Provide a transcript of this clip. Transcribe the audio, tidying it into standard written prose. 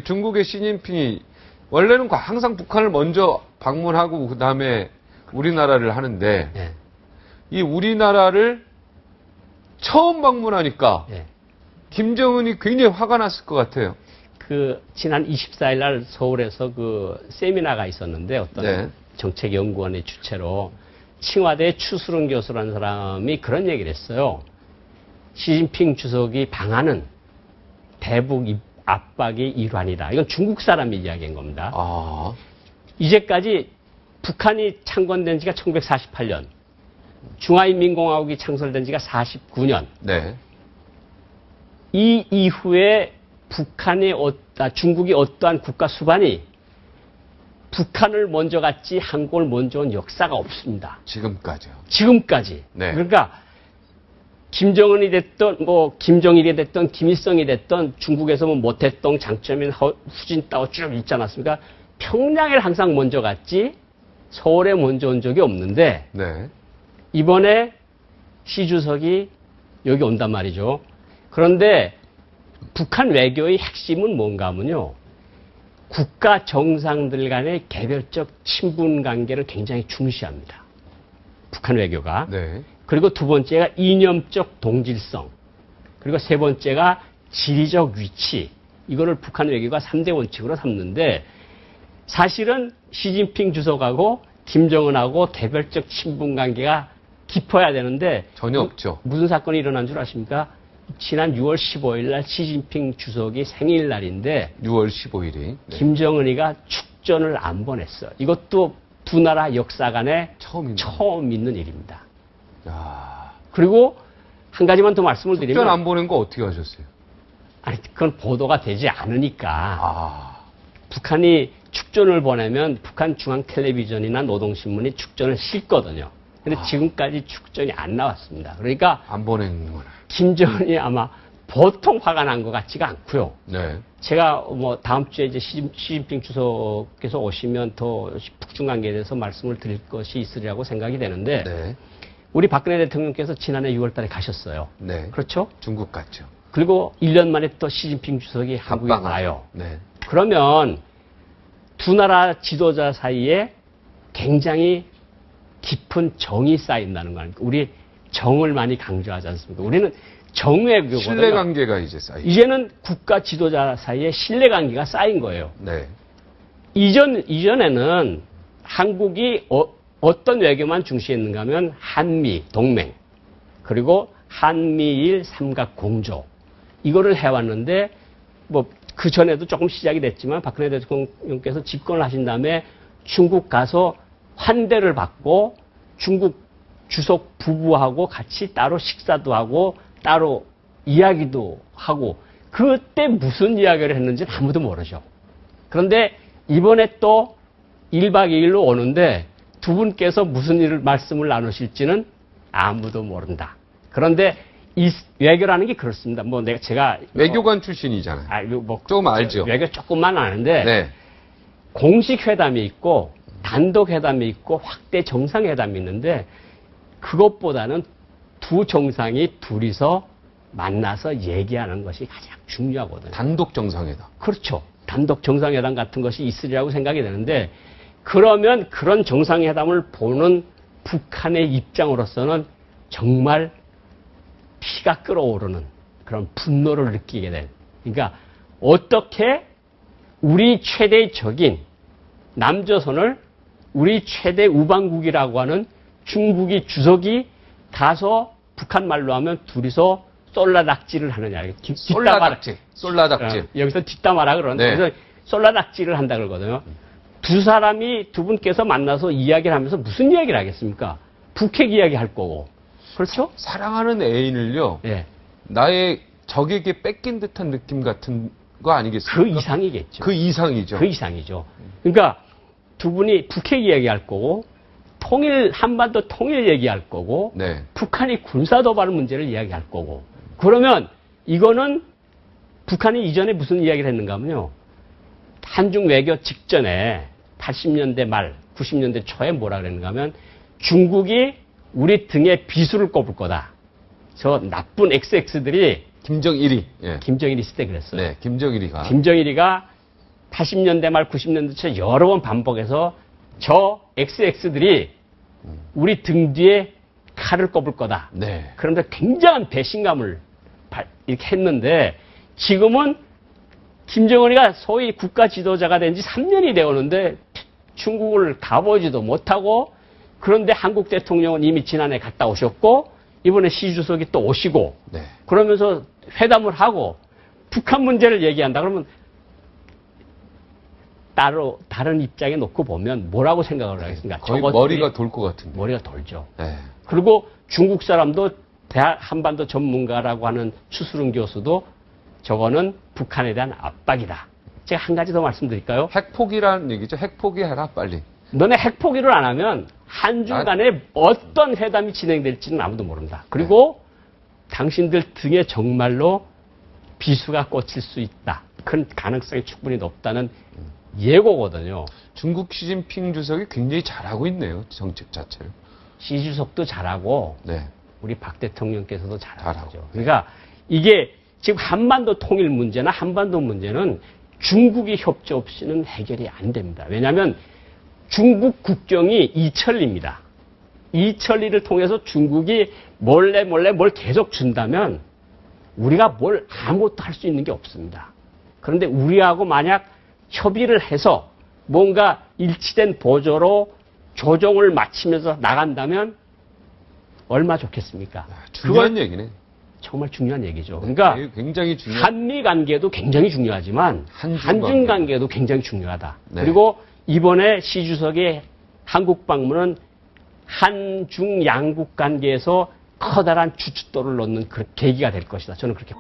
중국의 시진핑이 원래는 항상 북한을 먼저 방문하고 그 다음에 우리나라를 하는데 예. 이 우리나라를 처음 방문하니까 예. 김정은이 굉장히 화가 났을 것 같아요. 지난 24일 날 서울에서 세미나가 있었는데 어떤 네. 정책연구원의 주최로 칭화대 추수릉 교수라는 사람이 그런 얘기를 했어요. 시진핑 주석이 방한은 대북 압박의 일환이다. 이건 중국 사람이 이야기한 겁니다. 아. 이제까지 북한이 창건된 지가 1948년, 중화인민공화국이 창설된 지가 49년. 네. 이 이후에 중국이 어떠한 국가 수반이 북한을 먼저 갔지 한국을 먼저 온 역사가 없습니다. 지금까지요. 지금까지. 네. 그러니까 김정은이 됐던 김정일이 됐던 김일성이 됐던 중국에서 모태동, 장쩌민, 후진따오 쭉 있지 않았습니까? 평양에 항상 먼저 갔지 서울에 먼저 온 적이 없는데 네. 이번에 시 주석이 여기 온단 말이죠. 그런데 북한 외교의 핵심은 뭔가 하면요. 국가 정상들 간의 개별적 친분 관계를 굉장히 중시합니다. 북한 외교가. 네. 그리고 두 번째가 이념적 동질성. 그리고 세 번째가 지리적 위치. 이거를 북한 외교가 3대 원칙으로 삼는데 사실은 시진핑 주석하고 김정은하고 개별적 친분 관계가 깊어야 되는데 전혀 없죠. 무슨 사건이 일어난 줄 아십니까? 지난 6월 15일 날 시진핑 주석이 생일날인데 6월 15일이 네. 김정은이가 축전을 안 보냈어요. 이것도 두 나라 역사 간에 처음 있는 일입니다. 야. 그리고 한 가지만 더 말씀을 드리면 축전 안 보낸 거 어떻게 하셨어요? 아니 그건 보도가 되지 않으니까 아. 북한이 축전을 보내면 북한 중앙 텔레비전이나 노동신문이 축전을 싣거든요. 근데 지금까지 축전이 안 나왔습니다. 그러니까 안 보낸구나. 김정은이 아마 보통 화가 난 것 같지가 않고요. 네. 제가 다음 주에 이제 시진핑 주석께서 오시면 더 북중 관계에 대해서 말씀을 드릴 것이 있으리라고 생각이 되는데 네. 우리 박근혜 대통령께서 지난해 6월 달에 가셨어요. 네. 그렇죠? 중국 갔죠. 그리고 1년 만에 또 시진핑 주석이 한국에 와요. 네. 그러면 두 나라 지도자 사이에 굉장히 깊은 정이 쌓인다는 거 아닙니까? 우리 정을 많이 강조하지 않습니까? 우리는 정외교거든요. 신뢰관계가 이제 쌓이죠. 이제는 국가 지도자 사이에 신뢰관계가 쌓인 거예요. 네. 이전에는 한국이 어떤 외교만 중시했는가 하면 한미 동맹 그리고 한미일 삼각공조 이거를 해왔는데 그 전에도 조금 시작이 됐지만 박근혜 대통령께서 집권을 하신 다음에 중국 가서 환대를 받고 중국 주석 부부하고 같이 따로 식사도 하고 따로 이야기도 하고 그때 무슨 이야기를 했는지는 아무도 모르죠. 그런데 이번에 또 1박 2일로 오는데 두 분께서 무슨 말씀을 나누실지는 아무도 모른다. 그런데 이 외교라는 게 그렇습니다. 제가 외교관 출신이잖아요. 조금 알죠. 외교 조금만 아는데 네. 공식 회담이 있고 단독 회담이 있고 확대 정상회담이 있는데 그것보다는 두 정상이 둘이서 만나서 얘기하는 것이 가장 중요하거든요. 단독 정상회담. 그렇죠. 단독 정상회담 같은 것이 있으리라고 생각이 되는데 그러면 그런 정상회담을 보는 북한의 입장으로서는 정말 피가 끓어오르는 그런 분노를 느끼게 된. 그러니까 어떻게 우리 최대의 적인 남조선을 우리 최대 우방국이라고 하는 중국이 주석이 가서 북한 말로 하면 둘이서 솔라닥지를 하느냐. 솔라닥지. 여기서 뒷담화라 그러는데 네. 그래서 솔라닥지를 한다 그러거든요. 두 분께서 만나서 이야기를 하면서 무슨 이야기를 하겠습니까? 북핵 이야기 할 거고. 그렇죠? 사랑하는 애인을요. 예. 나의 적에게 뺏긴 듯한 느낌 같은 거 아니겠습니까? 그 이상이겠죠. 그 이상이죠. 그 이상이죠. 그러니까 두 분이 북핵 이야기할 거고 한반도 통일 얘기할 거고 네. 북한이 군사도발 문제를 이야기할 거고 그러면 이거는 북한이 이전에 무슨 이야기를 했는가 하면요. 한중 외교 직전에 80년대 말 90년대 초에 뭐라 그랬는가 하면 중국이 우리 등에 비수를 꼽을 거다. 저 나쁜 XX들이 김정일이. 예. 김정일이 있을 때 그랬어요. 네, 김정일이가. 김정일이가 80년대 말 90년대 초 여러 번 반복해서 저 XX들이 우리 등 뒤에 칼을 꼽을 거다. 네. 그런데 굉장한 배신감을 이렇게 했는데 지금은 김정은이가 소위 국가 지도자가 된 지 3년이 되었는데 중국을 가보지도 못하고 그런데 한국 대통령은 이미 지난해 갔다 오셨고 이번에 시 주석이 또 오시고 네. 그러면서 회담을 하고 북한 문제를 얘기한다 그러면 따로 다른 입장에 놓고 보면 뭐라고 생각을 하겠습니까? 거의 저것들이 머리가 돌 것 같은데. 머리가 돌죠. 네. 그리고 중국 사람도 대학 한반도 전문가라고 하는 추수릉 교수도 저거는 북한에 대한 압박이다. 제가 한 가지 더 말씀드릴까요? 핵포기라는 얘기죠. 핵포기해라 빨리. 너네 핵포기를 안 하면 한중 간에 어떤 회담이 진행될지는 아무도 모른다. 그리고 당신들 등에 정말로 비수가 꽂힐 수 있다. 큰 가능성이 충분히 높다는 예고거든요. 중국 시진핑 주석이 굉장히 잘하고 있네요. 정책 자체를. 시 주석도 잘하고 네. 우리 박 대통령께서도 잘하죠. 잘하고. 그러니까 이게 지금 한반도 통일 문제나 한반도 문제는 중국이 협조 없이는 해결이 안 됩니다. 왜냐하면 중국 국경이 이천리입니다. 이천리를 통해서 중국이 몰래 뭘 계속 준다면 우리가 뭘 아무것도 할 수 있는 게 없습니다. 그런데 우리하고 만약 협의를 해서 뭔가 일치된 보조로 조정을 마치면서 나간다면 얼마 좋겠습니까? 중요한 그건 얘기네. 정말 중요한 얘기죠. 그러니까 굉장히 중요한. 한미 관계도 굉장히 중요하지만 한중 관계도 굉장히 중요하다. 네. 그리고 이번에 시 주석의 한국 방문은 한중 양국 관계에서 커다란 주춧돌을 놓는 그 계기가 될 것이다. 저는 그렇게